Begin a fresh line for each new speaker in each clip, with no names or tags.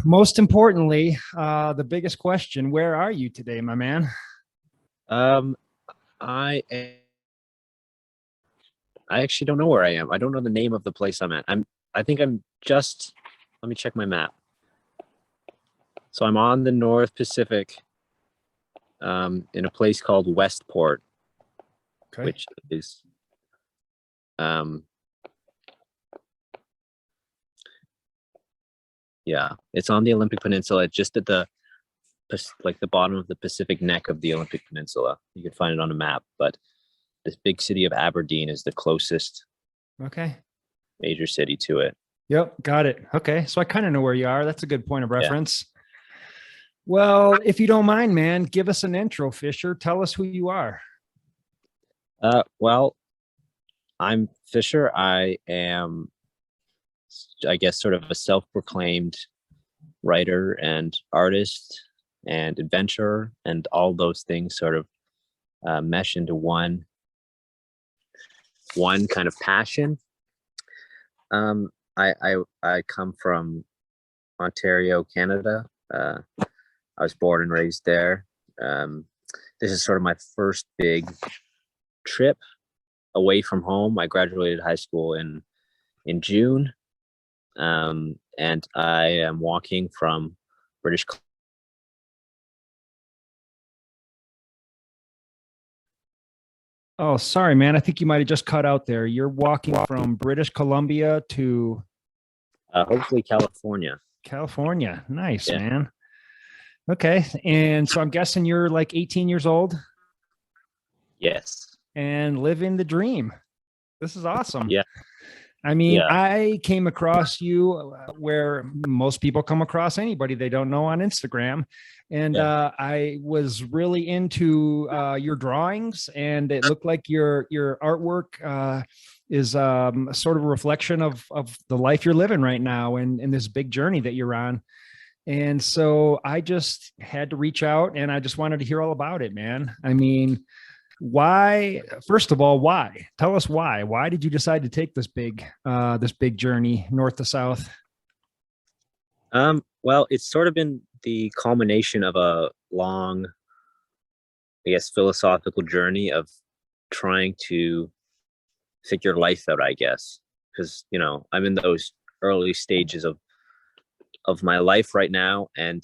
Most importantly, the biggest question, where are you today, my man?
Um, I am, I actually don't know where I am. I don't know the name of the place I'm at. I think I'm just let me check my map. So I'm on the North Pacific, in a place called Westport,
Okay.
which is um yeah, it's on the Olympic Peninsula, just at like the bottom of the Pacific neck of the Olympic Peninsula. You can find it on a map, but this big city of Aberdeen is the closest
Okay.
major city to it.
Yep. Got it. Okay. So I kind of know where you are. That's a good point of
Yeah.
reference. Well, if you don't mind, man, give us an intro, Fisher. Tell us who you are.
Well, I'm Fisher. I am, I guess, sort of a self-proclaimed writer and artist and adventurer, and all those things sort of mesh into one kind of passion. Um, I come from Ontario, Canada. I was born and raised there. Um, this is sort of my first big trip away from home. I graduated high school in June, and I am walking from British.
Oh, sorry, man. I think you might have just cut out there. You're walking from British Columbia to
Hopefully California.
California. Nice,
Yeah.
man. Okay. And so I'm guessing you're like 18 years old
Yes.
and living the dream. This is awesome.
Yeah.
I mean,
Yeah.
I came across you where most people come across anybody they don't know on Instagram. And
Yeah.
I was really into your drawings, and it looked like your artwork is sort of a reflection of the life you're living right now and this big journey that you're on. And so I just had to reach out and I just wanted to hear all about it, man. I mean, why, first of all, why? Tell us why did you decide to take this big journey north to south?
Well, it's sort of been the culmination of a long, I guess, philosophical journey of trying to figure life out, I guess. Because, I'm in those early stages of my life right now. And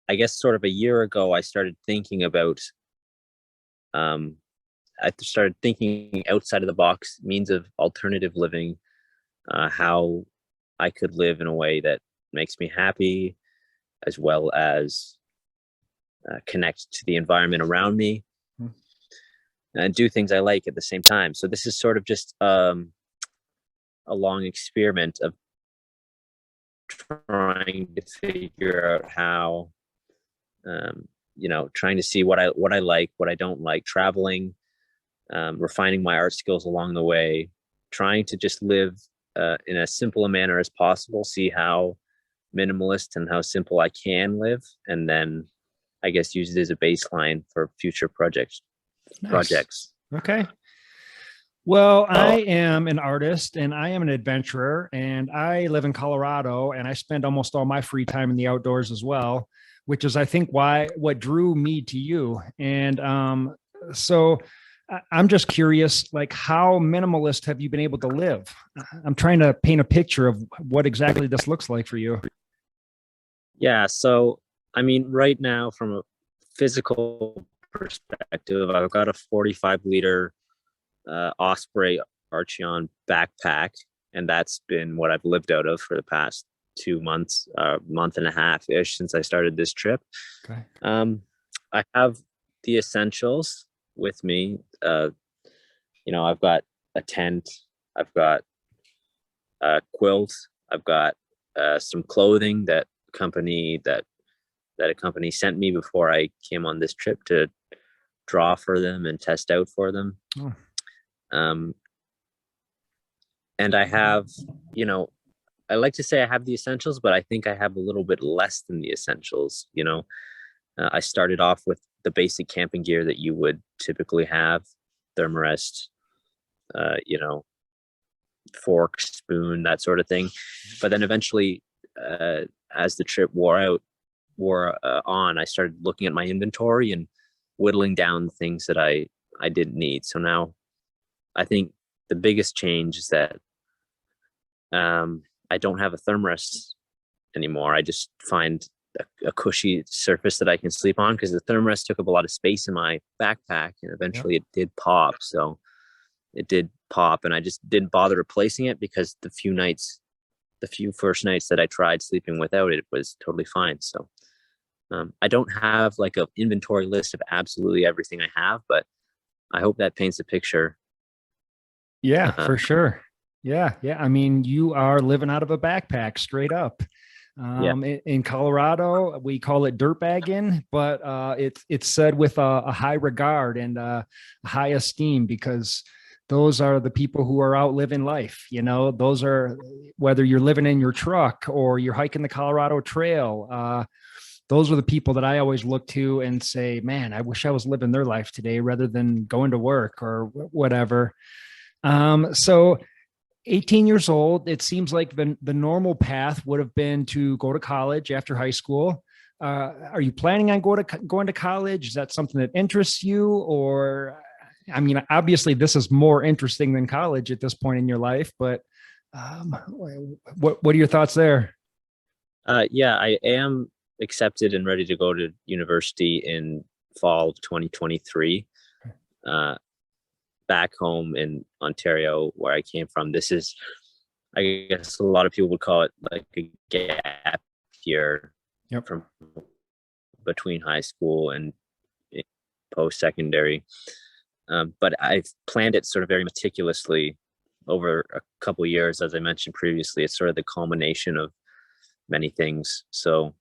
I guess sort of a year ago, um, I started thinking outside of the box means of alternative living, how I could live in a way that makes me happy, as well as connect to the environment around me and do things I like at the same time. So this is sort of just a long experiment of trying to figure out how, trying to see what I like, what I don't like, traveling, refining my art skills along the way, trying to just live in as simple a manner as possible, see how minimalist and how simple I can live, and then I guess use it as a baseline for future projects.
Nice.
Projects.
Okay. Well, I am an artist and I am an adventurer, and I live in Colorado, and I spend almost all my free time in the outdoors as well, which is, I think, why what drew me to you. And so I'm just curious, like, how minimalist have you been able to live? I'm trying to paint a picture of what exactly this looks like for you.
Yeah. So, I mean, right now, from a physical perspective, I've got a 45-liter Osprey Archeon backpack, and that's been what I've lived out of for the past 2 months, month and a half ish since I started this trip.
Okay.
I have the essentials with me. I've got a tent, I've got a quilt, I've got some clothing that a company sent me before I came on this trip to draw for them and test out for them.
Oh.
Um, and I have, I like to say I have the essentials, but I think I have a little bit less than the essentials. I started off with the basic camping gear that you would typically have: thermarest, uh, you know, fork, spoon, that sort of thing. But then eventually, as the trip wore on, I started looking at my inventory and whittling down things that I didn't need. So now I think the biggest change is that I don't have a thermarest anymore. I just find a cushy surface that I can sleep on, because the thermarest took up a lot of space in my backpack, and eventually it did pop. So it did pop, and I just didn't bother replacing it, because the few first nights that I tried sleeping without it was totally fine. So I don't have like an inventory list of absolutely everything I have, but I hope that paints a picture.
Yeah, for sure. Yeah. I mean, you are living out of a backpack straight up. In Colorado, we call it dirtbagging, but it's said with a high regard and high esteem, because those are the people who are out living life. Those are, whether you're living in your truck or you're hiking the Colorado Trail, those are the people that I always look to and say, man, I wish I was living their life today rather than going to work or whatever. So 18 years old, it seems like the normal path would have been to go to college after high school. Are you planning on going to college? Is that something that interests you? Or, I mean, obviously this is more interesting than college at this point in your life, but what are your thoughts there?
Yeah, I am accepted and ready to go to university in fall of 2023. Back home in Ontario, where I came from, this is, I guess a lot of people would call it like a gap year from between high school and post-secondary. But I've planned it sort of very meticulously over a couple of years. As I mentioned previously, it's sort of the culmination of many things. So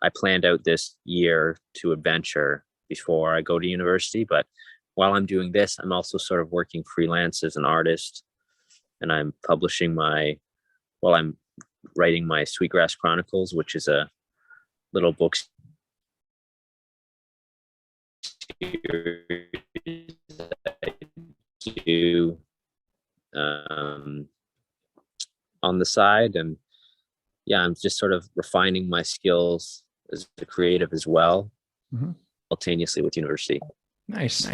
I planned out this year to adventure before I go to university, but while I'm doing this, I'm also sort of working freelance as an artist, and I'm I'm writing my Sweetgrass Chronicles, which is a little book series I do on the side. And yeah, I'm just sort of refining my skills as a creative as well, simultaneously with university.
Nice.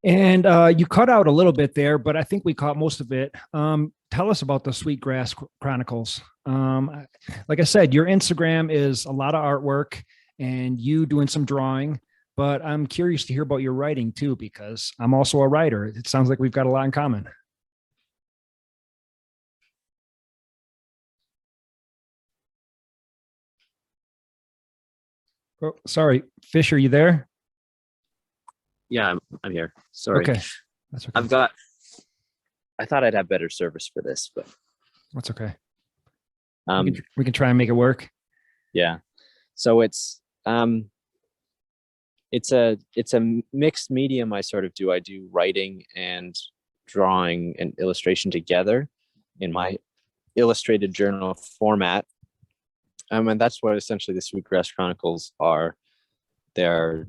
And you cut out a little bit there, but I think we caught most of it. Tell us about the Sweetgrass Chronicles. Like I said, your Instagram is a lot of artwork and you doing some drawing, but I'm curious to hear about your writing too, because I'm also a writer. It sounds like we've got a lot in common. Oh, sorry, Fish, are you there?
Yeah, I'm here. Sorry.
Okay. That's okay.
I thought I'd have better service for this, but
that's okay. We can try and make it work.
Yeah. So it's a mixed medium. I do writing and drawing and illustration together in my illustrated journal format. And that's what essentially the Sweetgrass Chronicles are. They're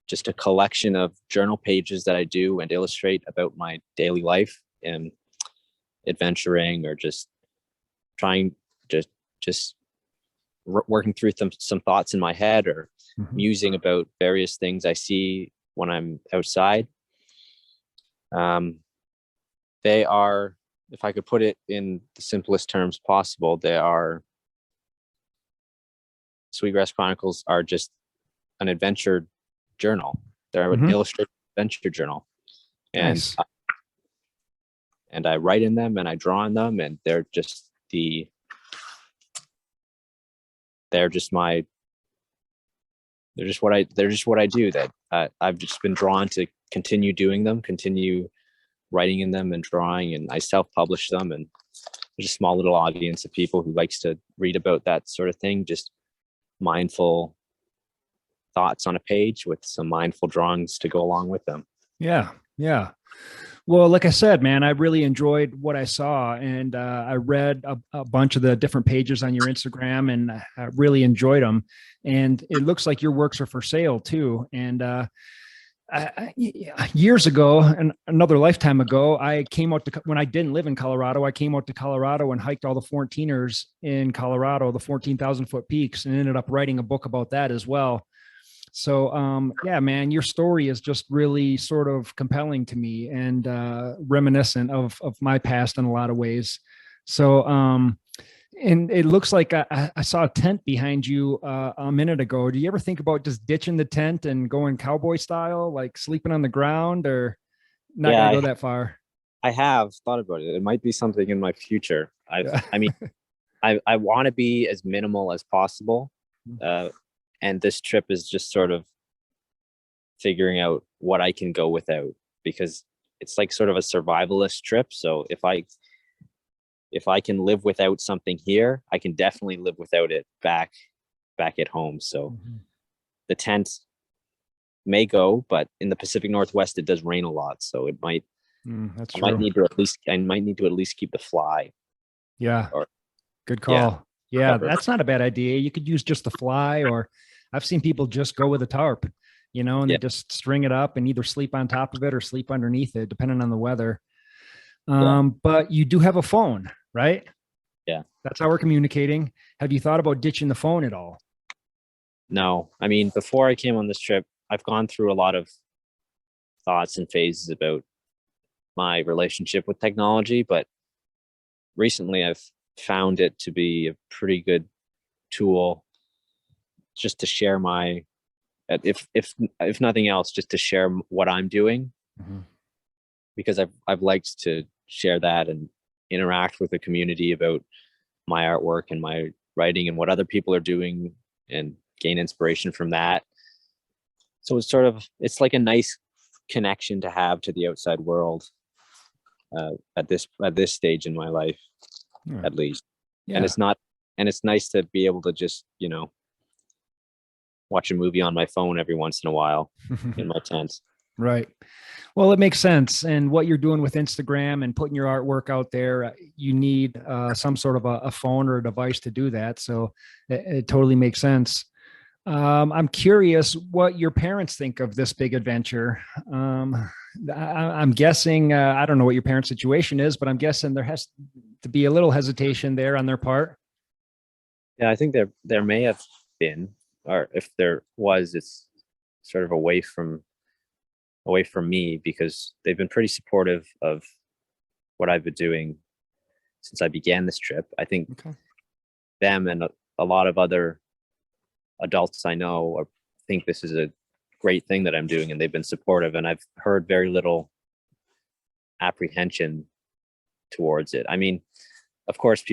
just a collection of journal pages that I do and illustrate about my daily life and adventuring, or just trying just working through some thoughts in my head, or musing about various things I see when I'm outside. They are, if I could put it in the simplest terms possible, Sweetgrass Chronicles are just an adventure journal. They're an illustrated adventure journal, and
nice.
And I write in them and I draw in them, and they're just what I do. That I've just been drawn to continue doing them, continue writing in them and drawing, and I self-publish them, and there's a small little audience of people who likes to read about that sort of thing, just mindful thoughts on a page with some mindful drawings to go along with them.
Yeah. Well, like I said, man, I really enjoyed what I saw, and I read a bunch of the different pages on your Instagram, and I really enjoyed them. And it looks like your works are for sale too. And Years ago, and another lifetime ago, I came out to, when I didn't live in Colorado, I came out to Colorado and hiked all the 14ers in Colorado, the 14,000 foot peaks, and ended up writing a book about that as well. So, yeah, man, your story is just really sort of compelling to me and reminiscent of my past in a lot of ways. So, and it looks like I saw a tent behind you a minute ago. Do you ever think about just ditching the tent and going cowboy style, like sleeping on the ground, or not
Yeah,
going to go that far?
I have thought about it. It might be something in my future.
Yeah.
I mean, I want to be as minimal as possible. And this trip is just sort of figuring out what I can go without, because it's like sort of a survivalist trip. So if I can live without something here, I can definitely live without it back at home. So the tent may go, but in the Pacific Northwest, it does rain a lot. So it might,
That's
I
true.
might need to at least keep the fly.
Yeah.
Or
Good
yeah,
call. Yeah,
cover.
that's not a bad idea. You could use just the fly, or I've seen people just go with a tarp, and they
Yeah,
just string it up and either sleep on top of it or sleep underneath it, depending on the weather.
yeah,
But you do have a phone, right?
yeah.
That's how we're communicating. Have you thought about ditching the phone at all?
No, I mean, before I came on this trip, I've gone through a lot of thoughts and phases about my relationship with technology, but recently I've found it to be a pretty good tool just to share my, if nothing else, just to share what I'm doing,
Mhm.
because I've liked to share that and interact with the community about my artwork and my writing and what other people are doing, and gain inspiration from that. So it's like a nice connection to have to the outside world, at this stage in my life,
Yeah.
at least. And
Yeah.
it's not, and it's nice to be able to just, watch a movie on my phone every once in a while in my tent.
Right. Well, it makes sense. And what you're doing with Instagram and putting your artwork out there, you need some sort of a phone or a device to do that. So it totally makes sense. I'm curious what your parents think of this big adventure. I'm guessing, I don't know what your parents' situation is, but I'm guessing there has to be a little hesitation there on their part.
Yeah, I think there may have been, or if there was, it's sort of away from me, because they've been pretty supportive of what I've been doing since I began this trip. I think
Okay.
them and a lot of other adults I know think this is a great thing that I'm doing, and they've been supportive, and I've heard very little apprehension towards it. I mean, of course,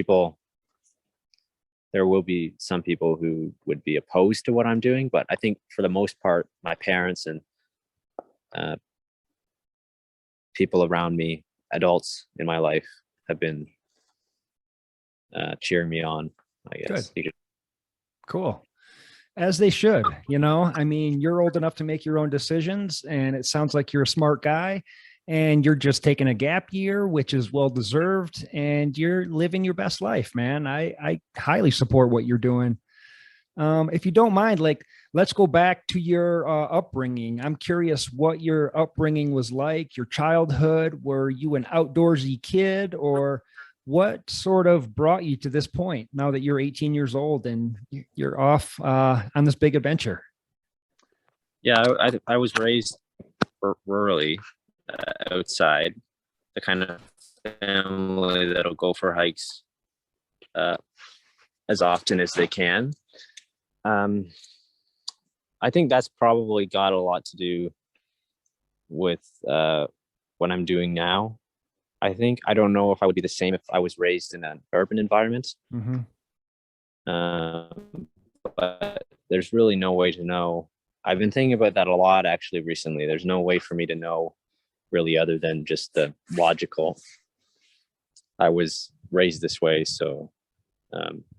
there will be some people who would be opposed to what I'm doing, but I think for the most part, my parents and uh, people around me, adults in my life, have been cheering me on, I
Good.
guess.
Cool. As they should, I mean, you're old enough to make your own decisions, and it sounds like you're a smart guy, and you're just taking a gap year, which is well deserved, and you're living your best life, man. I highly support what you're doing. If you don't mind, like, let's go back to your upbringing. I'm curious what your upbringing was like, your childhood. Were you an outdoorsy kid, or what sort of brought you to this point now that you're 18 years old and you're off on this big adventure?
Yeah, I was raised rurally, outside, the kind of family that'll go for hikes uh, as often as they can. Um, I think that's probably got a lot to do with what I'm doing now. I don't know if I would be the same if I was raised in an urban environment.
Mm-hmm.
But there's really no way to know. I've been thinking about that a lot actually recently. There's no way for me to know really, other than just the logical. I was raised this way, so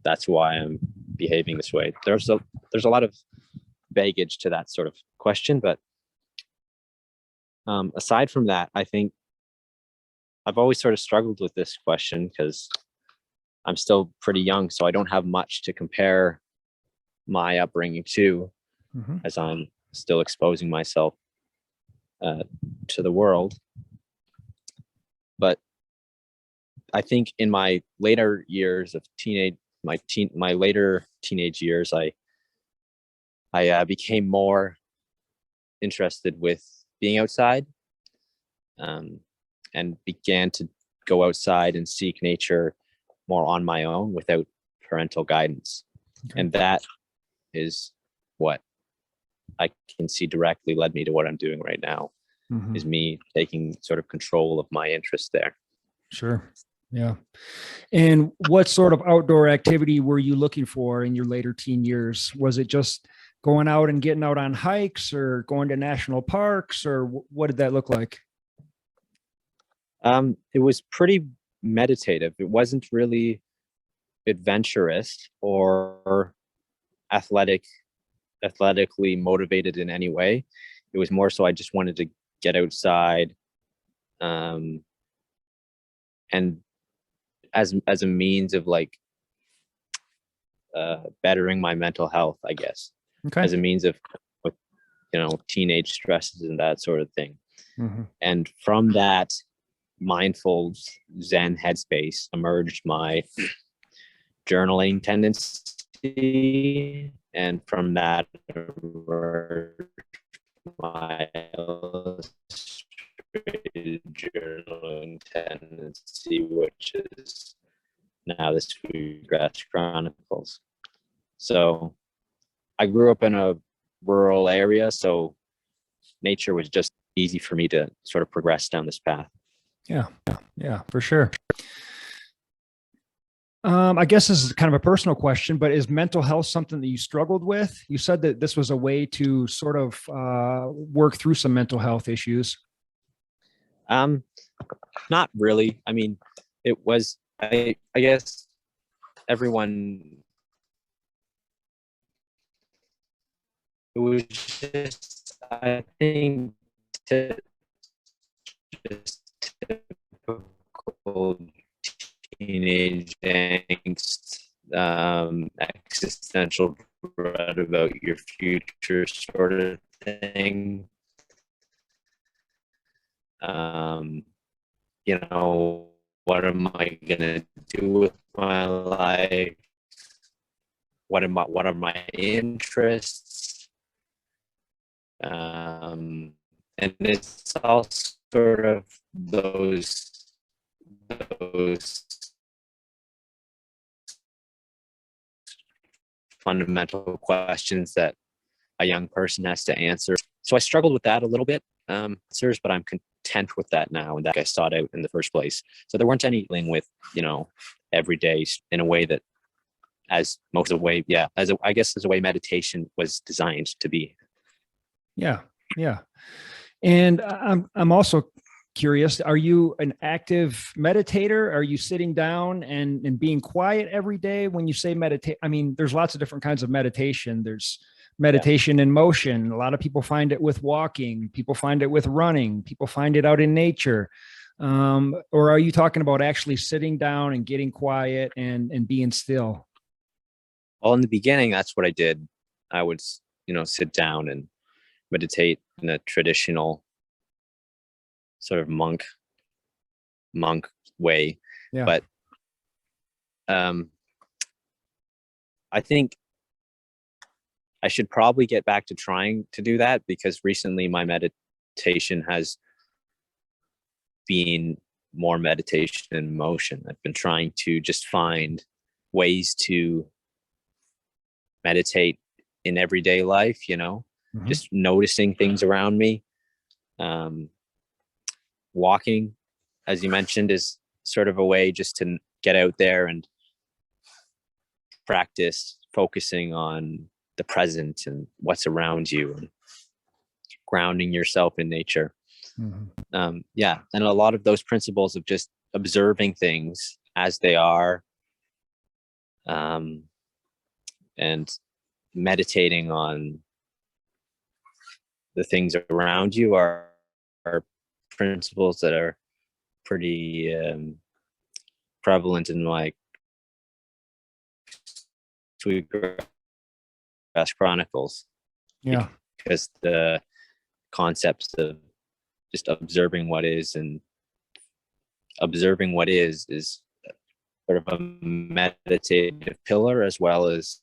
that's why I'm behaving this way. There's a lot of baggage to that sort of question, but aside from that, I think I've always sort of struggled with this question because I'm still pretty young, so I don't have much to compare my upbringing to,
Mm-hmm.
as I'm still exposing myself to the world. But I think in my later years of my later teenage years, I became more interested with being outside, and began to go outside and seek nature more on my own without parental guidance.
Okay.
And that is what I can see directly led me to what I'm doing right now, is me taking sort of control of my interest there.
Sure. Yeah. And what sort of outdoor activity were you looking for in your later teen years? Was it just going out and getting out on hikes, or going to national parks, or what did that look like?
It was pretty meditative. It wasn't really adventurous or athletically motivated in any way. It was more so I just wanted to get outside, and as a means of like bettering my mental health, I guess.
Okay.
As a means of, teenage stresses and that sort of thing. And from that mindful Zen headspace emerged my journaling tendency, and from that emerged my illustrated journaling tendency, which is now the Sweetgrass Chronicles. So I grew up in a rural area, so nature was just easy for me to sort of progress down this path.
Yeah, for sure. I guess this is kind of a personal question, but is mental health something that you struggled with? You said that this was a way to sort of work through some mental health issues.
Not really. I mean, it was, I guess everyone, it was just, I think, just typical teenage angst, existential dread about your future sort of thing. What am I gonna do with my life? What are my interests? And it's all sort of those fundamental questions that a young person has to answer. So I struggled with that a little bit, but I'm content with that now, and that I sought out in the first place. So there weren't anything with, every day in a way that, as a way meditation was designed to be.
Yeah. And I'm also curious, are you an active meditator? Are you sitting down and being quiet every day when you say meditate? I mean, there's lots of different kinds of meditation. There's meditation in motion. A lot of people find it with walking. People find it with running. People find it out in nature. Or are you talking about actually sitting down and getting quiet and being still?
Well, in the beginning, that's what I did. I would, sit down and meditate in a traditional sort of monk way.
Yeah.
But I think I should probably get back to trying to do that, because recently my meditation has been more meditation in motion. I've been trying to just find ways to meditate in everyday life, just noticing things around me. Walking, as you mentioned, is sort of a way just to get out there and practice focusing on the present and what's around you, and grounding yourself in nature. And a lot of those principles of just observing things as they are, and meditating on the things around you are principles that are pretty prevalent in my Sweetgrass Chronicles.
Yeah.
Because the concepts of just observing what is, and observing what is sort of a meditative pillar as well as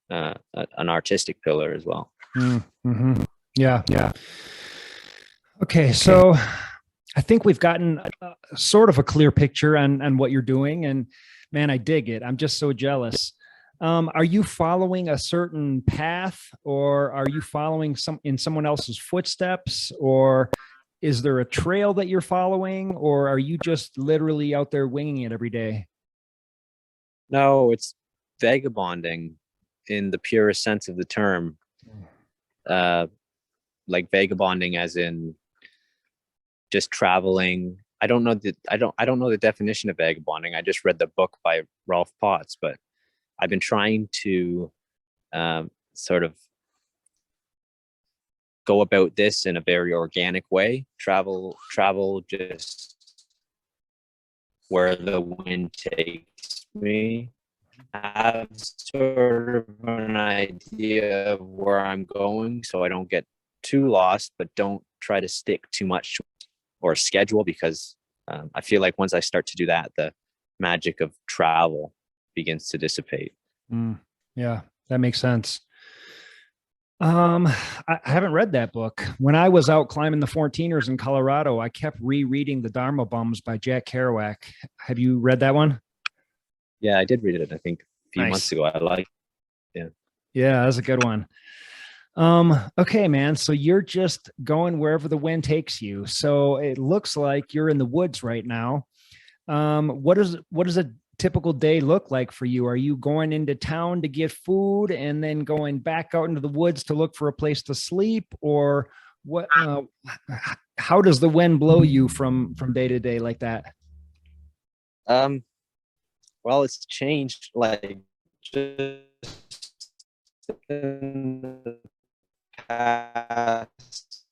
an artistic pillar as well.
Mm-hmm. Yeah. Okay, so I think we've gotten sort of a clear picture on what you're doing, and man, I dig it. I'm just so jealous. Are you following a certain path, or are you following someone else's footsteps, or is there a trail that you're following, or are you just literally out there winging it every day?
No, it's vagabonding in the purest sense of the term. Like vagabonding as in just traveling. I don't know the definition of vagabonding. I just read the book by Ralph Potts, but I've been trying to sort of go about this in a very organic way. Travel just where the wind takes me. Have sort of an idea of where I'm going so I don't get too lost, but don't try to stick too much or schedule, because I feel like once I start to do that, the magic of travel begins to dissipate.
Yeah, that makes sense. I haven't read that book. When I was out climbing the 14ers in Colorado, I kept rereading The Dharma Bums by Jack Kerouac. Have you read that one?
Yeah, I did read it, I think, a few months ago. I like it.
Yeah, that's a good one. Okay, man. So you're just going wherever the wind takes you. So it looks like you're in the woods right now. What does a typical day look like for you? Are you going into town to get food and then going back out into the woods to look for a place to sleep, or what? How does the wind blow you from day to day like that?
Well, it's changed like just in the past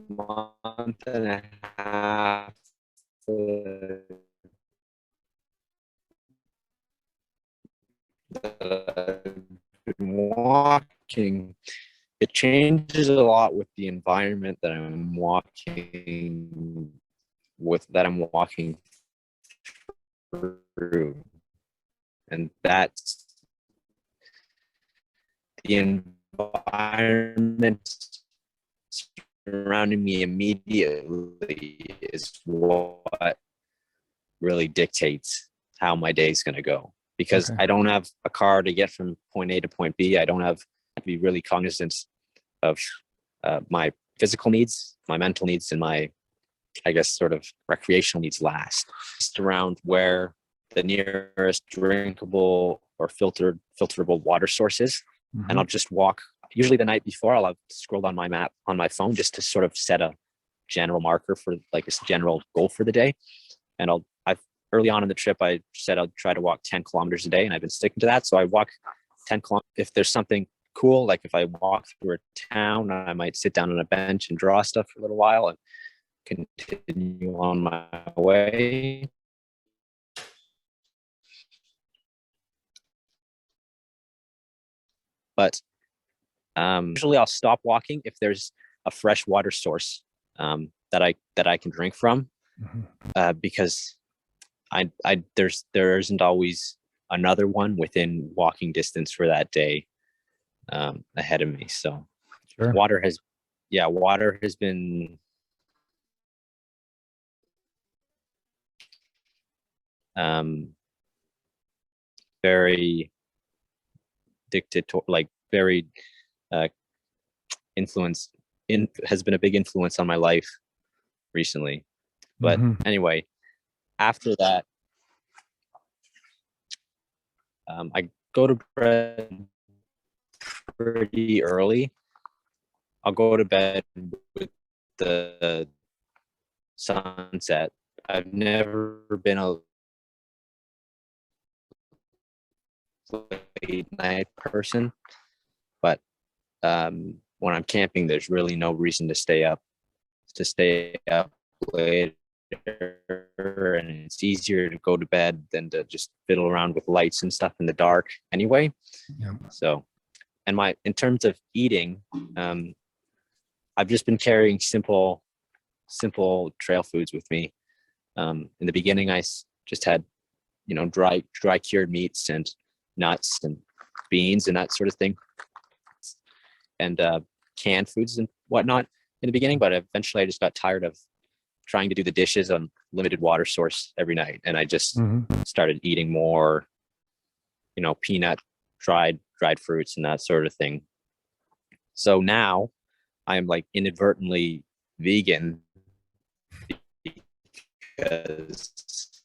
month and a half. That I've been walking, it changes a lot with the environment that I'm walking through, and that's the environment surrounding me immediately is what really dictates how my day is going to go, because I don't have a car to get from point A to point B. I don't have to be really cognizant of my physical needs, my mental needs, and my, I guess, sort of recreational needs last. Just around where the nearest drinkable or filterable water source is. And I'll just walk. Usually the night before, I'll have scrolled on my map on my phone just to sort of set a general marker for like a general goal for the day. And I've early on in the trip, I said I'll try to walk 10 kilometers a day, and I've been sticking to that. So I walk 10 kilometers. If there's something cool, like if I walk through a town, I might sit down on a bench and draw stuff for a little while and continue on my way. But usually I'll stop walking if there's a fresh water source that I can drink from, because there isn't always another one within walking distance for that day ahead of me. So water has been very very has been a big influence on my life recently. But anyway, after that, I go to bed pretty early. I'll go to bed with the sunset. I've never been a late night person, but when I'm camping, there's really no reason to stay up later, and it's easier to go to bed than to just fiddle around with lights and stuff in the dark anyway. So, and in terms of eating, I've just been carrying simple trail foods with me. In the beginning, just had, dry cured meats and nuts and beans and that sort of thing, and canned foods and whatnot in the beginning. But eventually I just got tired of trying to do the dishes on limited water source every night. And I just started eating more, peanut, dried fruits and that sort of thing. So now I'm like inadvertently vegan because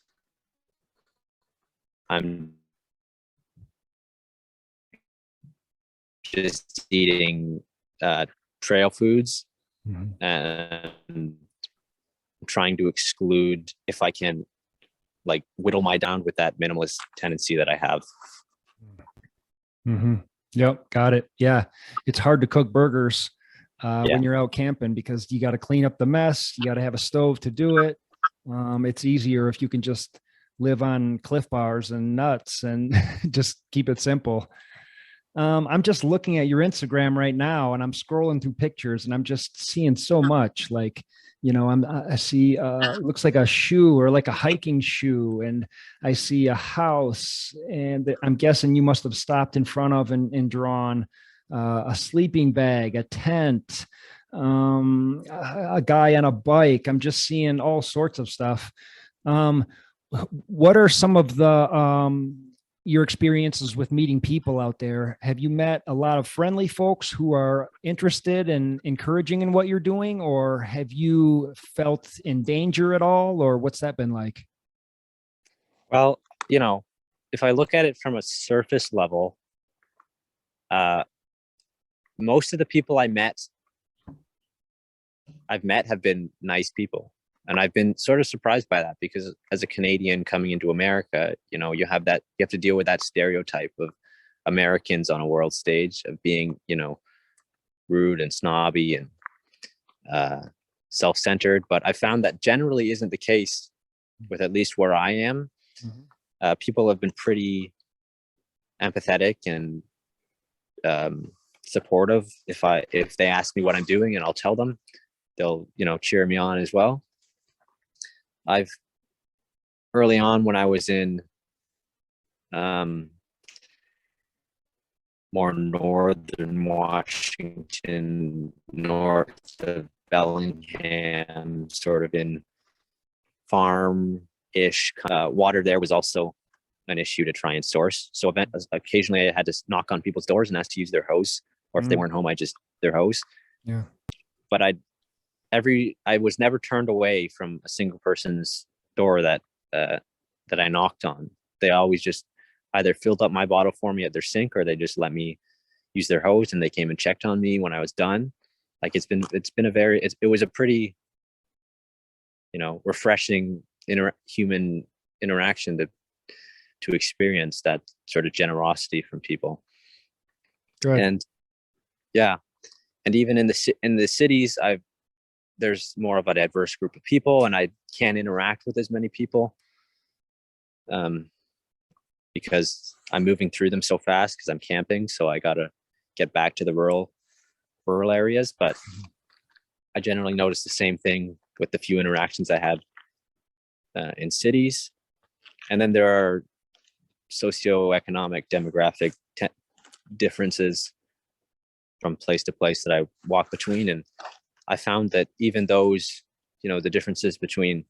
I'm just eating trail foods and trying to exclude, if I can, like whittle my down with that minimalist tendency that I have.
Yep, got it. Yeah, it's hard to cook burgers when you're out camping because you got to clean up the mess. You got to have a stove to do it. It's easier if you can just live on Cliff Bars and nuts and just keep it simple. I'm just looking at your Instagram right now and I'm scrolling through pictures and I'm just seeing so much. Like, I see it looks like a shoe or like a hiking shoe, and I see a house, and I'm guessing you must have stopped in front of and drawn a sleeping bag, a tent, a guy on a bike. I'm just seeing all sorts of stuff. What are some of the your experiences with meeting people out there? Have you met a lot of friendly folks who are interested and encouraging in what you're doing, or have you felt in danger at all, or what's that been like?
Well, if I look at it from a surface level, most of the people I've met have been nice people. And I've been sort of surprised by that because as a Canadian coming into America, you have to deal with that stereotype of Americans on a world stage of being, rude and snobby and self-centered. But I found that generally isn't the case with at least where I am. People have been pretty empathetic and supportive. If they ask me what I'm doing and I'll tell them, they'll, cheer me on as well. I've early on when I was in more northern Washington, north of Bellingham, sort of in farm-ish water, there was also an issue to try and source. So occasionally I had to knock on people's doors and ask to use their hose, or if they weren't home, I just their hose. Yeah. But I was never turned away from a single person's door that I knocked on. They always just either filled up my bottle for me at their sink, or they just let me use their hose, and they came and checked on me when I was done. Like it was a pretty, refreshing human interaction to experience that sort of generosity from people.
Good.
And yeah, and even in the cities, there's more of a diverse group of people, and I can't interact with as many people because I'm moving through them so fast because I'm camping. So I got to get back to the rural areas. But I generally notice the same thing with the few interactions I have in cities. And then there are socioeconomic, demographic differences from place to place that I walk between. And I found that even those, the differences between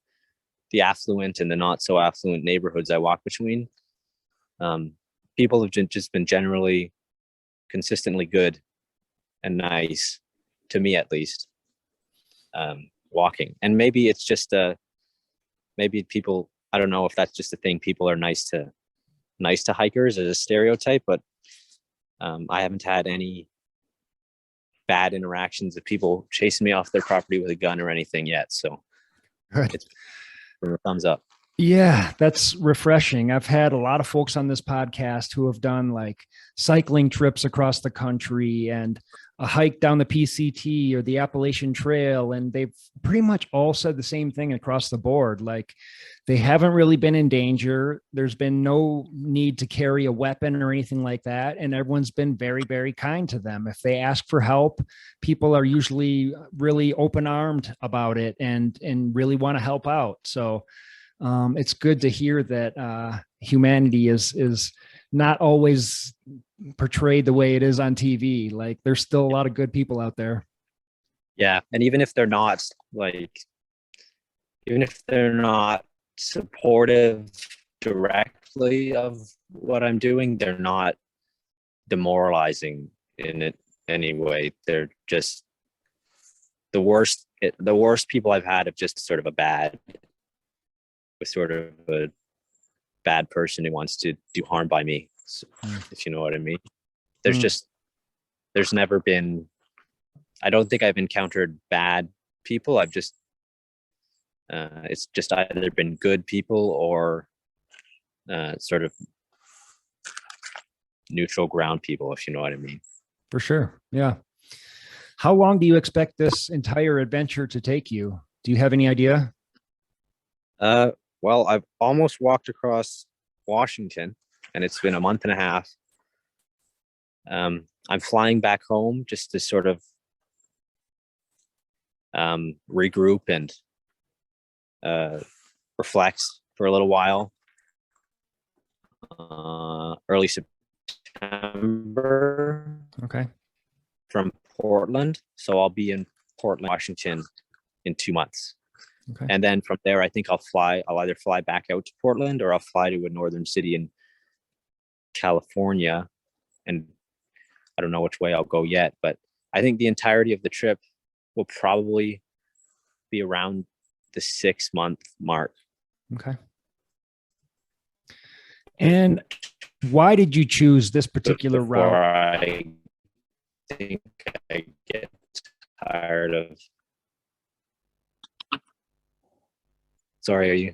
the affluent and the not so affluent neighborhoods I walk between, people have just been generally consistently good and nice to me, at least, walking. And maybe it's just maybe people, I don't know if that's just a thing. People are nice to hikers as a stereotype, but I haven't had any bad interactions of people chasing me off their property with a gun or anything yet. So it's from a thumbs up.
Yeah, that's refreshing. I've had a lot of folks on this podcast who have done like cycling trips across the country and a hike down the PCT or the Appalachian Trail. And they've pretty much all said the same thing across the board. Like they haven't really been in danger. There's been no need to carry a weapon or anything like that. And everyone's been very, very kind to them. If they ask for help, people are usually really open armed about it and really want to help out. So it's good to hear that humanity is not always portrayed the way it is on TV. Like there's still a lot of good people out there.
Yeah, and even if they're not like, even if they're not supportive directly of what I'm doing, they're not demoralizing in it anyway. They're just the worst people I've had have just sort of a bad with sort of a bad person who wants to do harm by me, if you know what I mean. There's just there's never been, I don't think I've encountered bad people. I've just it's just either been good people or sort of neutral ground people, if you know what I mean.
For sure. Yeah. How long do you expect this entire adventure to take you? Do you have any idea?
Well, I've almost walked across Washington, and it's been a month and a half. I'm flying back home just to sort of regroup and reflect for a little while. Early September.
Okay.
From Portland, so I'll be in Portland, Washington, in 2 months.
Okay.
And then from there, I think I'll either fly back out to Portland or I'll fly to a northern city in California. And I don't know which way I'll go yet, but I think the entirety of the trip will probably be around the 6-month mark.
Okay. And why did you choose this particular route?
I think I get tired of. Sorry, are you?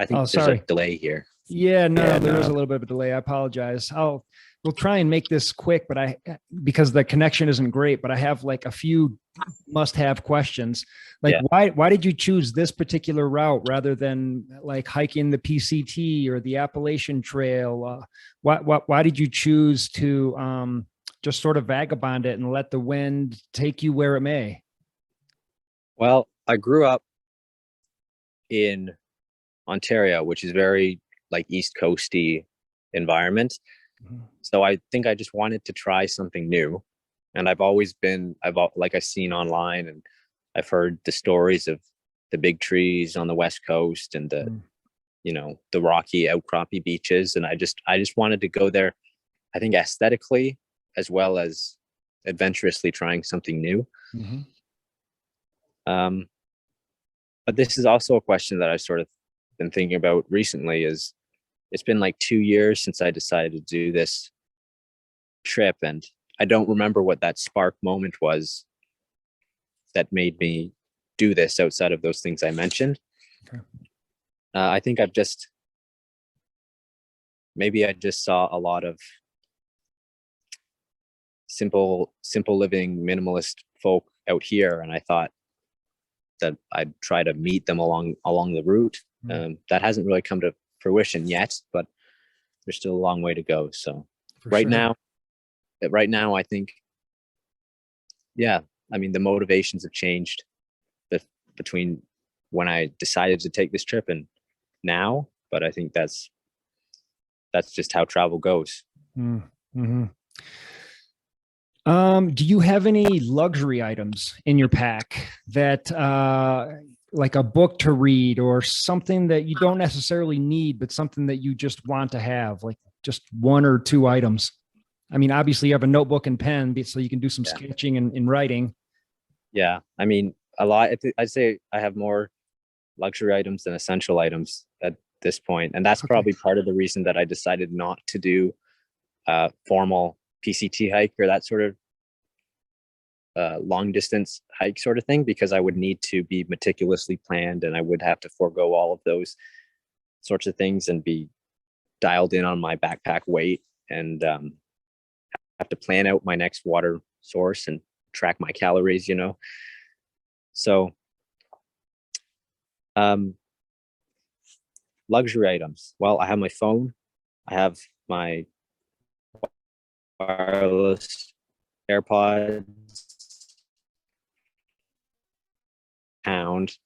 I think there's a delay here.
Yeah, no, there is a little bit of a delay. I apologize. We'll try and make this quick, but because the connection isn't great, but I have like a few must-have questions. Like, why did you choose this particular route rather than like hiking the PCT or the Appalachian Trail? Why did you choose to just sort of vagabond it and let the wind take you where it may?
Well, I grew up in Ontario, which is very like East Coasty environment. Mm-hmm. So I think I just wanted to try something new. And I've seen online and I've heard the stories of the big trees on the West Coast and the rocky outcroppy beaches. And I just wanted to go there, I think aesthetically, as well as adventurously trying something new. Mm-hmm. But this is also a question that I've sort of been thinking about recently. Is it's been like 2 years since I decided to do this trip, and I don't remember what that spark moment was that made me do this outside of those things I mentioned. Okay. I think I just saw a lot of simple living minimalist folk out here, and I thought that I'd try to meet them along the route. That hasn't really come to fruition yet, but there's still a long way to go. So right now, I think, I mean, the motivations have changed between when I decided to take this trip and now, but I think that's just how travel goes.
Mm-hmm. Do you have any luxury items in your pack that like a book to read or something that you don't necessarily need, but something that you just want to have, like just 1 or 2 items? I mean, obviously you have a notebook and pen so you can do some sketching and writing.
Yeah. I mean, a lot. I'd say I have more luxury items than essential items at this point. And that's probably part of the reason that I decided not to do a formal PCT hike or that sort of long distance hike sort of thing, because I would need to be meticulously planned and I would have to forego all of those sorts of things and be dialed in on my backpack weight, and have to plan out my next water source and track my calories, So luxury items. Well, I have my phone, I have my wireless AirPods, pound,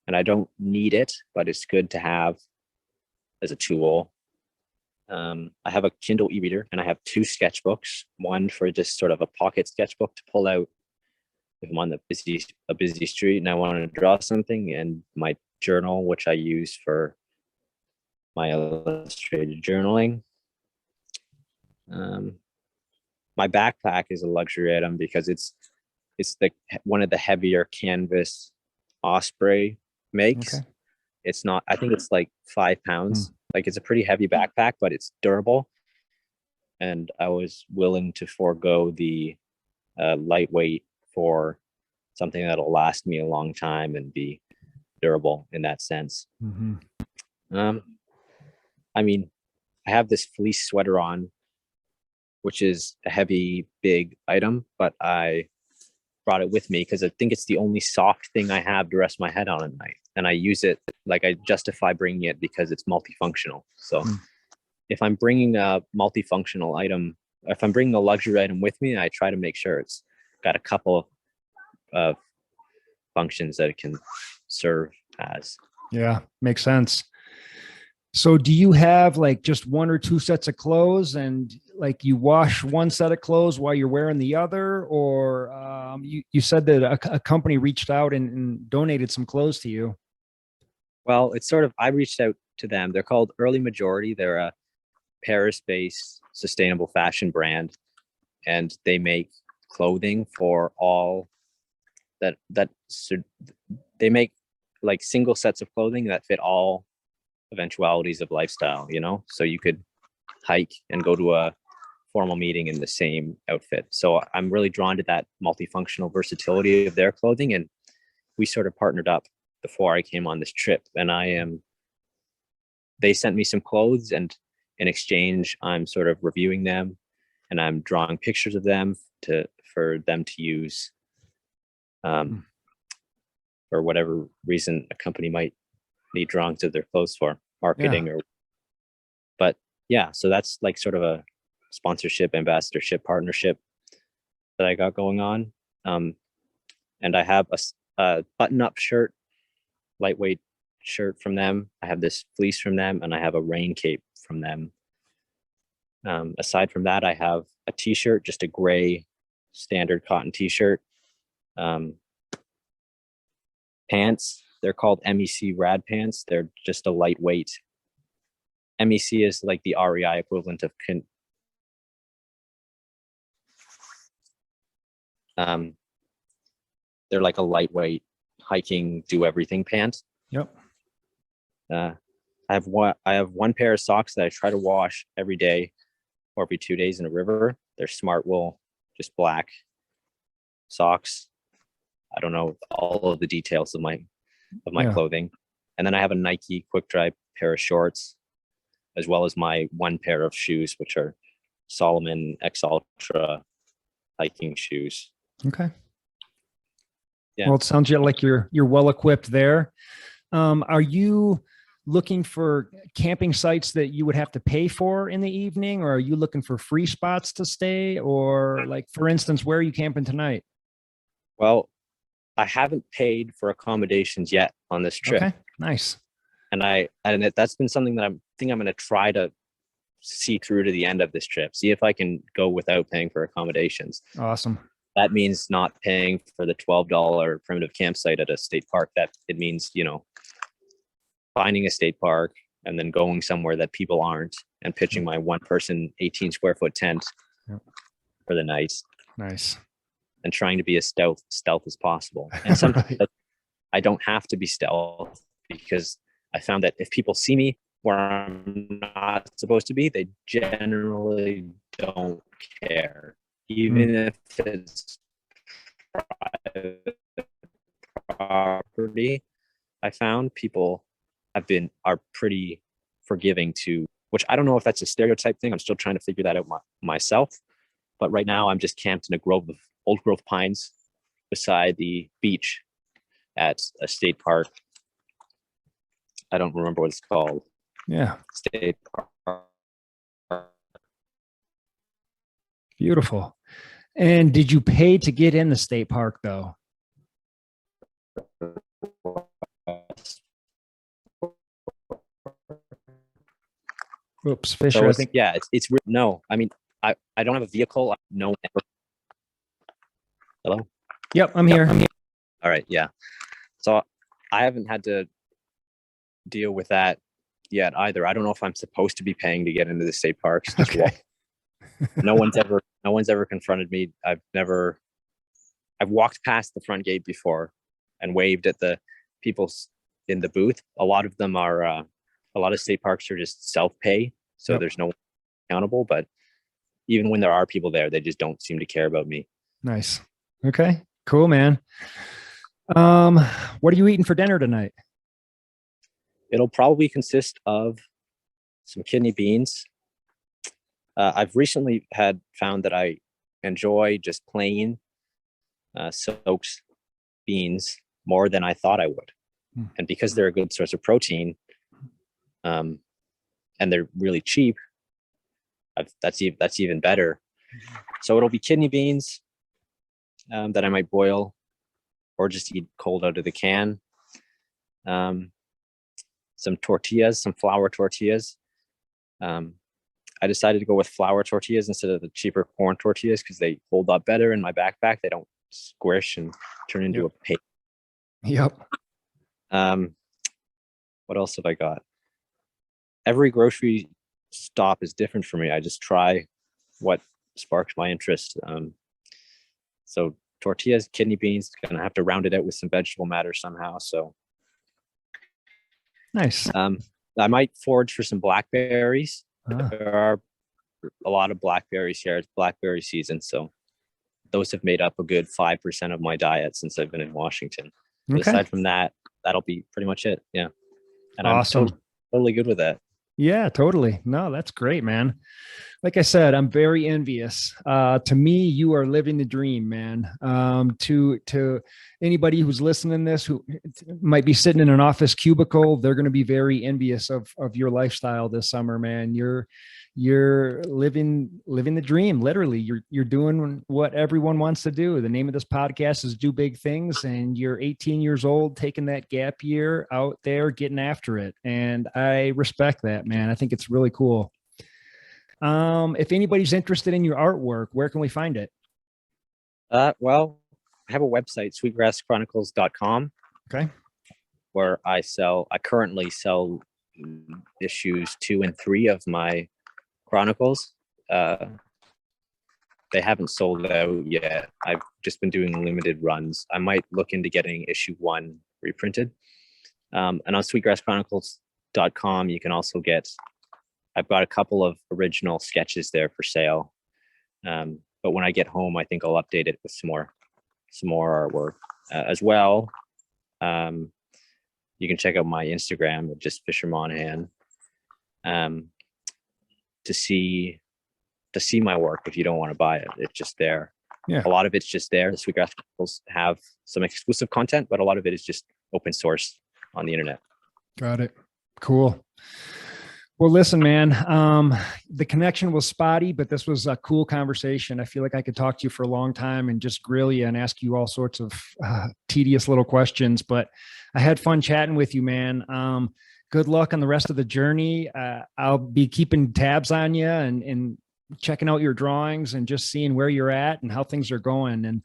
and I don't need it, but it's good to have as a tool. I have a Kindle e-reader, and I have 2 sketchbooks, one for just sort of a pocket sketchbook to pull out if I'm on a busy street and I want to draw something, and my journal, which I use for my illustrated journaling. My backpack is a luxury item because it's one of the heavier canvas Osprey makes.
Okay.
It's not, I think it's like 5 pounds. Like, it's a pretty heavy backpack, but it's durable. And I was willing to forego the lightweight for something that'll last me a long time and be durable in that sense. I mean, I have this fleece sweater on, which is a heavy, big item, but I brought it with me because I think it's the only soft thing I have to rest my head on at night. And I use it, like, I justify bringing it because it's multifunctional. So if I'm bringing a multifunctional item, if I'm bringing a luxury item with me, I try to make sure it's got a couple of functions that it can serve as.
Yeah, makes sense. So do you have like just 1 or 2 sets of clothes, and like you wash one set of clothes while you're wearing the other? Or you said that a company reached out and donated some clothes to you.
Well, it's sort of, I reached out to them. They're called Early Majority. They're a Paris-based sustainable fashion brand, and they make clothing for all they make like single sets of clothing that fit all eventualities of lifestyle, so you could hike and go to a formal meeting in the same outfit. So I'm really drawn to that multifunctional versatility of their clothing, and we sort of partnered up before I came on this trip, and they sent me some clothes, and in exchange I'm sort of reviewing them, and I'm drawing pictures of them for them to use for whatever reason a company might need drawings of their clothes for marketing. But yeah, so that's like sort of a sponsorship, ambassadorship, partnership that I got going on. And I have a button-up shirt, lightweight shirt from them. I have this fleece from them, and I have a rain cape from them. Aside from that, I have a t-shirt, just a gray standard cotton t-shirt. Pants, they're called MEC rad pants. They're just a lightweight. MEC is like the REI equivalent of they're like a lightweight hiking, do everything pants.
Yep.
I have one pair of socks that I try to wash every day or every 2 days in a river. They're Smart Wool, just black socks. I don't know all of the details of my clothing. And then I have a Nike quick dry pair of shorts, as well as my one pair of shoes, which are Solomon X Ultra hiking shoes.
Okay.
Yeah.
Well, it sounds like you're well equipped there. Are you looking for camping sites that you would have to pay for in the evening, or are you looking for free spots to stay? Or, like, for instance, where are you camping tonight?
Well, I haven't paid for accommodations yet on this trip.
Okay, nice.
And that's been something that I'm going to try to see through to the end of this trip. See if I can go without paying for accommodations.
Awesome.
That means not paying for the $12 primitive campsite at a state park. That it means, finding a state park and then going somewhere that people aren't and pitching my one person 18 square foot tent for the night.
Nice.
And trying to be as stealth as possible. And sometimes I don't have to be stealth, because I found that if people see me where I'm not supposed to be, they generally don't care. Even if it's private property, I found people are pretty forgiving to, which I don't know if that's a stereotype thing. I'm still trying to figure that out myself. But right now I'm just camped in a grove of old growth pines beside the beach at a state park. I don't remember what it's called.
Yeah.
State park.
Beautiful. And did you pay to get in the state park though? Oops, Fisher.
So
I think.
Yeah, it's no. I mean, I don't have a vehicle. No one ever. Hello.
Yep, I'm here.
All right. Yeah. So I haven't had to deal with that yet either. I don't know if I'm supposed to be paying to get into the state parks.
Okay.
No one's ever confronted me. I've walked past the front gate before and waved at the people in the booth. A lot of them are, a lot of state parks are just self-pay. So There's no one accountable, but even when there are people there, they just don't seem to care about me.
Nice. Okay, cool, man. What are you eating for dinner tonight?
It'll probably consist of some kidney beans. I've recently found that I enjoy just plain soaked beans more than I thought I would. And because they're a good source of protein, and they're really cheap, that's even better. So it'll be kidney beans that I might boil or just eat cold out of the can. Some tortillas, some flour tortillas. I decided to go with flour tortillas instead of the cheaper corn tortillas because they hold up better in my backpack. They don't squish and turn into a paste.
Yep.
What else have I got? Every grocery stop is different for me. I just try what sparks my interest. So tortillas, kidney beans, gonna have to round it out with some vegetable matter somehow. So
nice.
I might forage for some blackberries.
Ah.
There are a lot of blackberries here. It's blackberry season, so those have made up a good 5% of my diet since I've been in Washington. But aside from that, that'll be pretty much it. Yeah, and
awesome.
I'm totally good with that.
Yeah, totally. No, that's great, man. Like I said, I'm very envious. To me, you are living the dream, man. To anybody who's listening to this, who might be sitting in an office cubicle, they're going to be very envious of your lifestyle this summer, man. You're living the dream. Literally, you're doing what everyone wants to do. The name of this podcast is Do Big Things, and you're 18 years old, taking that gap year out there, getting after it. And I respect that, man. I think it's really cool. If anybody's interested in your artwork, where can we find it?
Well, I have a website, sweetgrasschronicles.com.
Okay.
Where I currently sell issues 2 and 3 of my Chronicles. They haven't sold out yet. I've just been doing limited runs. I might look into getting issue 1 reprinted. And on sweetgrasschronicles.com, you can also I've got a couple of original sketches there for sale. But when I get home, I think I'll update it with some more artwork as well. You can check out my Instagram, just Fisher Monahan, to see my work. If you don't want to buy it, it's just there. Yeah. A lot of it's just there. The Sweetgrass Chronicles have some exclusive content, but a lot of it is just open source on the internet.
Got it. Cool. Well, listen, man, the connection was spotty, but this was a cool conversation. I feel like I could talk to you for a long time and just grill you and ask you all sorts of tedious little questions, but I had fun chatting with you, man. Good luck on the rest of the journey. I'll be keeping tabs on you and checking out your drawings and just seeing where you're at and how things are going. And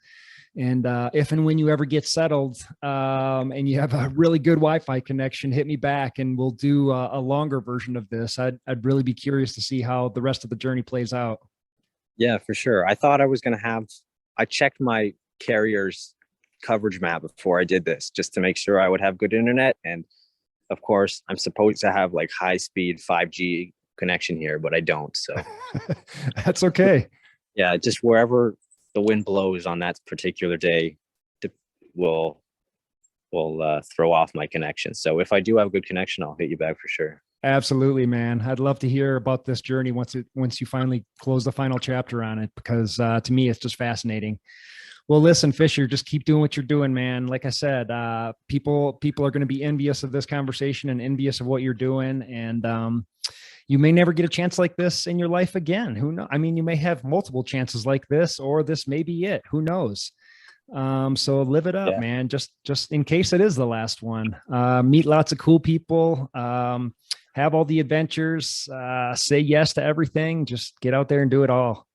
if and when you ever get settled and you have a really good Wi-Fi connection, hit me back and we'll do a longer version of this. I'd really be curious to see how the rest of the journey plays out.
Yeah, for sure. I thought I was going to I checked my carrier's coverage map before I did this just to make sure I would have good internet. And of course, I'm supposed to have like high-speed 5G connection here, but I don't. So
that's okay.
Yeah, just wherever the wind blows on that particular day will throw off my connection. So if I do have a good connection, I'll hit you back for sure.
Absolutely, man. I'd love to hear about this journey once you finally close the final chapter on it, because to me it's just fascinating. Well, listen, Fisher, just keep doing what you're doing, man. Like I said, people are going to be envious of this conversation and envious of what you're doing, and you may never get a chance like this in your life again. Who knows? I mean, you may have multiple chances like this, or this may be it. Who knows? So live it up,
Yeah.
man. Just in case it is the last one. Meet lots of cool people. Have all the adventures. Say yes to everything. Just get out there and do it all.